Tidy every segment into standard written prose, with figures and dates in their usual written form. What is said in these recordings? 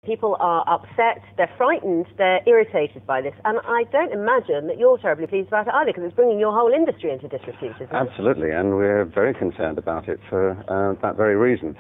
People are upset, they're frightened, they're irritated by this, and I don't imagine that you're terribly pleased about it either, because it's bringing your whole industry into disrepute, isn't it? Absolutely, and we're very concerned about it for that very reason.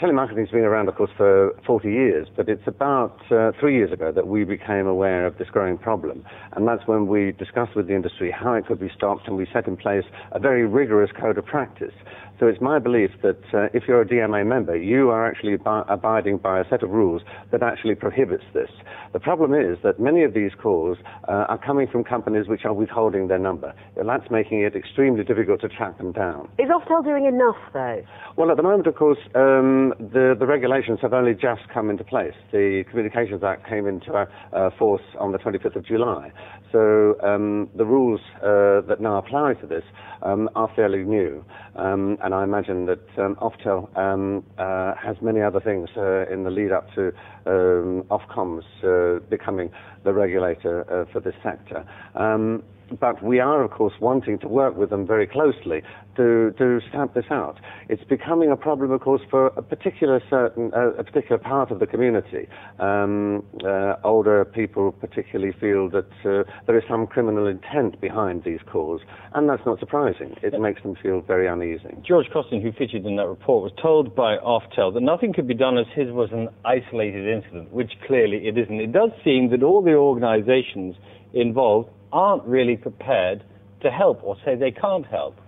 Telemarketing's been around, of course, for 40 years, but it's about 3 years ago that we became aware of this growing problem, and that's when we discussed with the industry how it could be stopped, and we set in place a very rigorous code of practice. So it's my belief that if you're a DMA member, you are actually abiding by a set of rules that actually prohibits this. The problem is that many of these calls are coming from companies which are withholding their number, and that's making it extremely difficult to track them down. Is Oftel doing enough, though? Well, at the moment, of course, the regulations have only just come into place. The Communications Act came into force on the 25th of July. So the rules that now apply to this are fairly new. And I imagine that Oftel has many other things in the lead up to Ofcom's becoming the regulator for this sector. But we are, of course, wanting to work with them very closely to stamp this out. It's becoming a problem, of course, for a particular part of the community. Older people particularly feel that there is some criminal intent behind these calls, and that's not surprising. It makes them feel very uneasy. George Costin, who featured in that report, was told by Oftel that nothing could be done as his was an isolated incident, which clearly it isn't. It does seem that all the organizations involved aren't really prepared to help, or say they can't help.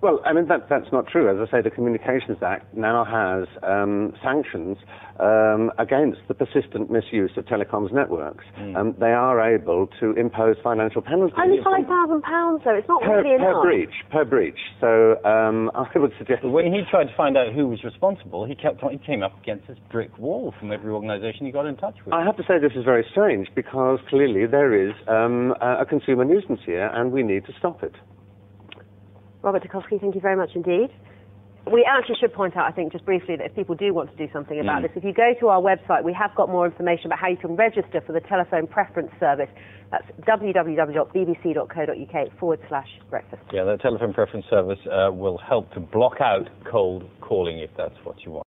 Well, I mean, that's not true. As I say, the Communications Act now has sanctions against the persistent misuse of telecoms networks. They are able to impose financial penalties. Only £5,000, though. It's not really enough. Per breach. So I would suggest... When he tried to find out who was responsible, he came up against this brick wall from every organisation he got in touch with. I have to say this is very strange, because clearly there is a consumer nuisance here, and we need to stop it. Robert Dirskovski, thank you very much indeed. We actually should point out, I think, just briefly, that if people do want to do something about this, if you go to our website, we have got more information about how you can register for the telephone preference service. That's www.bbc.co.uk/breakfast. Yeah, the telephone preference service will help to block out cold calling if that's what you want.